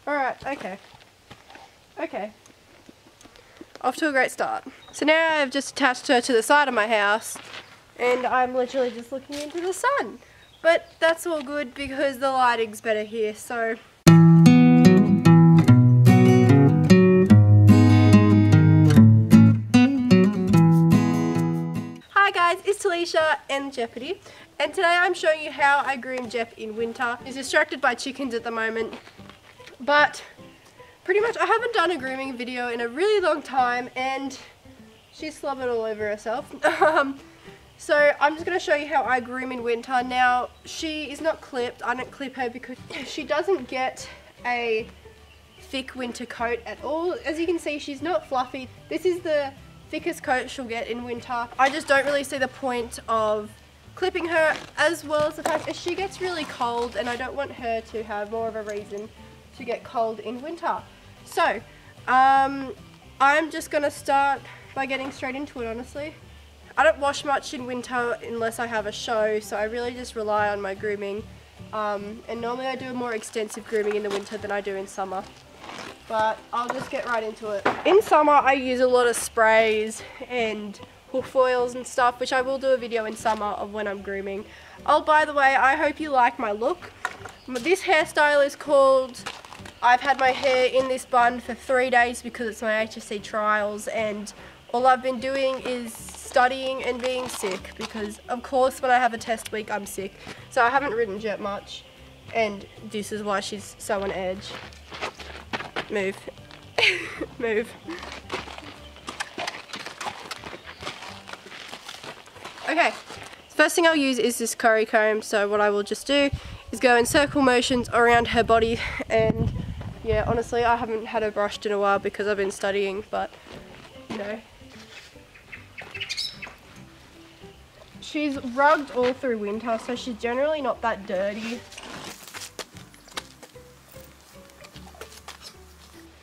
Alright, okay. Okay. Off to a great start. So now I've just attached her to the side of my house and I'm literally just looking into the sun. But that's all good because the lighting's better here, so... Hi guys, it's Talisha and Jeopardy, and today I'm showing you how I groom Jep in winter. He's distracted by chickens at the moment, but pretty much I haven't done a grooming video in a really long time and she's slobbered all over herself. So I'm just going to show you how I groom in winter. Now, she is not clipped. I don't clip her because she doesn't get a thick winter coat at all. As you can see, she's not fluffy. This is the thickest coat she'll get in winter. I just don't really see the point of clipping her, as well as the fact that she gets really cold and I don't want her to have more of a reason to get cold in winter. So, I'm just going to start by getting straight into it, honestly. I don't wash much in winter unless I have a show, so I really just rely on my grooming. And normally I do a more extensive grooming in the winter than I do in summer. But I'll just get right into it. In summer I use a lot of sprays and hoof oils and stuff, which I will do a video in summer of when I'm grooming. Oh, by the way, I hope you like my look. This hairstyle is called... I've had my hair in this bun for 3 days because it's my HSC trials, and all I've been doing is studying and being sick because, of course, when I have a test week, I'm sick. So I haven't ridden Jet much, and this is why she's so on edge. Move. Move. Okay, first thing I'll use is this curry comb. So what I will just do is go in circle motions around her body, and yeah, honestly, I haven't had her brushed in a while because I've been studying, but you know. She's rugged all through winter, so she's generally not that dirty.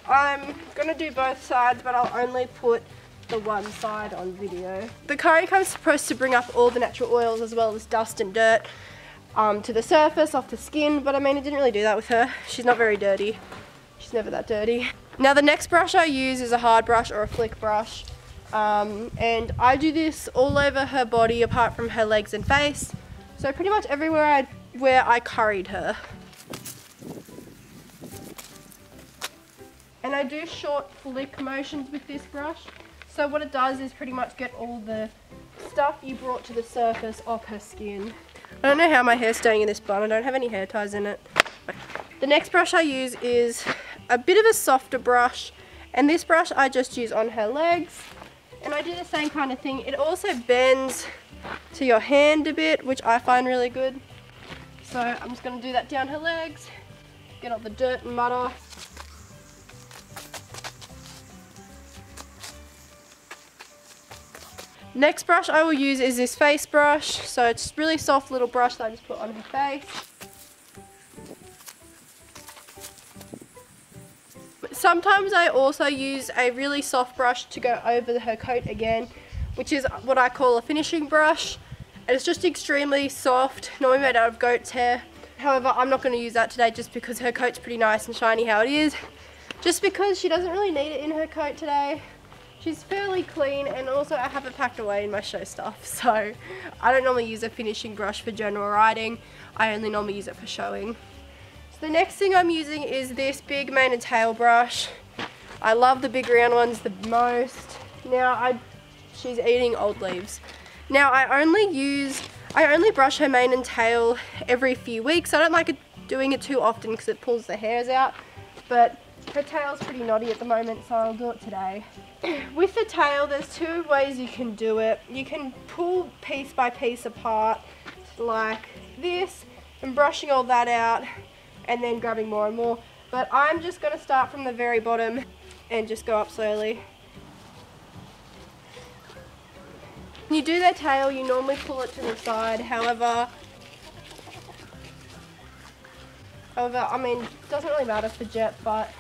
I'm going to do both sides, but I'll only put the one side on video. The curry comb is supposed to bring up all the natural oils as well as dust and dirt to the surface, off the skin, but I mean, it didn't really do that with her. She's not very dirty. She's never that dirty. Now the next brush I use is a hard brush or a flick brush. And I do this all over her body apart from her legs and face. So pretty much everywhere where I curried her. And I do short flick motions with this brush. So what it does is pretty much get all the stuff you brought to the surface off her skin. I don't know how my hair's staying in this bun. I don't have any hair ties in it. The next brush I use is a bit of a softer brush. And this brush I just use on her legs. And I do the same kind of thing. It also bends to your hand a bit, which I find really good. So I'm just going to do that down her legs, get all the dirt and mud off. Next brush I will use is this face brush. So it's a really soft little brush that I just put on her face. Sometimes I also use a really soft brush to go over her coat again, which is what I call a finishing brush. And it's just extremely soft, normally made out of goat's hair. However, I'm not going to use that today just because her coat's pretty nice and shiny how it is. Just because she doesn't really need it in her coat today. She's fairly clean, and also I have it packed away in my show stuff. So I don't normally use a finishing brush for general riding. I only normally use it for showing. The next thing I'm using is this big mane and tail brush. I love the big round ones the most. Now she's eating old leaves. Now I only brush her mane and tail every few weeks. I don't like doing it too often because it pulls the hairs out, but her tail's pretty knotty at the moment, so I'll do it today. With the tail, there's two ways you can do it. You can pull piece by piece apart like this and brushing all that out, and then grabbing more and more. But I'm just going to start from the very bottom and just go up slowly. When you do their tail, you normally pull it to the side. However, I mean, it doesn't really matter for Jet, but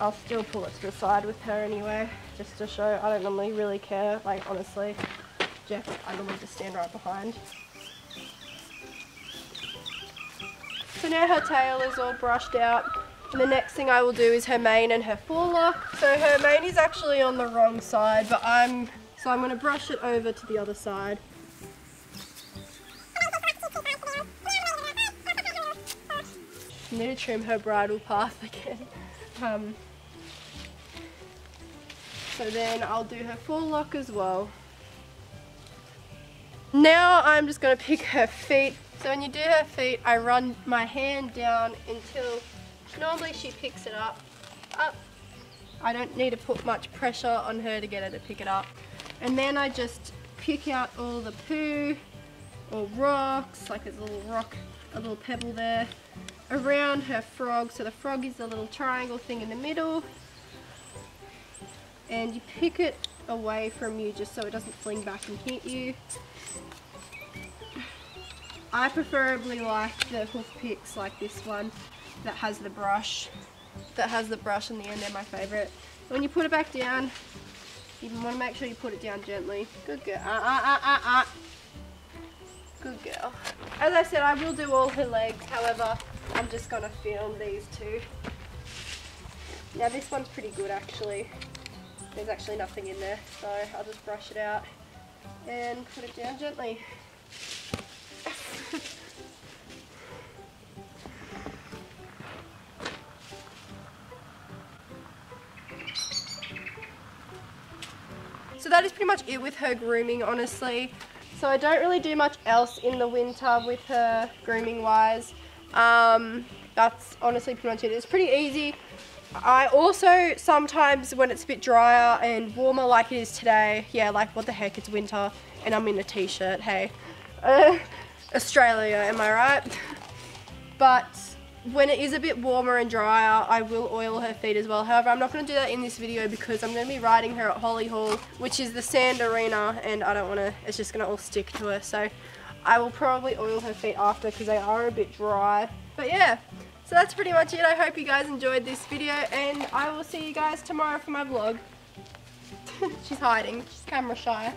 I'll still pull it to the side with her anyway, just to show. I don't normally really care, like, honestly. Jet, I normally just stand right behind. So now her tail is all brushed out. The next thing I will do is her mane and her forelock. So her mane is actually on the wrong side, but I'm going to brush it over to the other side. I need to trim her bridle path again. So then I'll do her forelock as well. Now I'm just going to pick her feet. So when you do her feet, I run my hand down until normally she picks it up. I don't need to put much pressure on her to get her to pick it up. And then I just pick out all the poo or rocks, like there's a little rock, a little pebble there, around her frog. So the frog is the little triangle thing in the middle. And you pick it away from you just so it doesn't fling back and hit you. I preferably like the hoof picks like this one that has the brush. That has the brush in the end, they're my favourite. When you put it back down, you want to make sure you put it down gently. Good girl. Good girl. As I said, I will do all her legs, however, I'm just going to film these two. Now this one's pretty good actually. There's actually nothing in there, so I'll just brush it out and put it down gently. So that is pretty much it with her grooming, honestly. So I don't really do much else in the winter with her grooming wise. That's honestly pretty much it. It's pretty easy. I also sometimes when it's a bit drier and warmer like it is today, yeah, like what the heck, it's winter and I'm in a t-shirt, hey. Australia, am I right? But when it is a bit warmer and drier, I will oil her feet as well. However, I'm not going to do that in this video because I'm going to be riding her at HollyHall, which is the sand arena, and I don't want to, it's just going to all stick to her. So I will probably oil her feet after because they are a bit dry. But yeah, so that's pretty much it. I hope you guys enjoyed this video and I will see you guys tomorrow for my vlog. She's hiding, she's camera shy.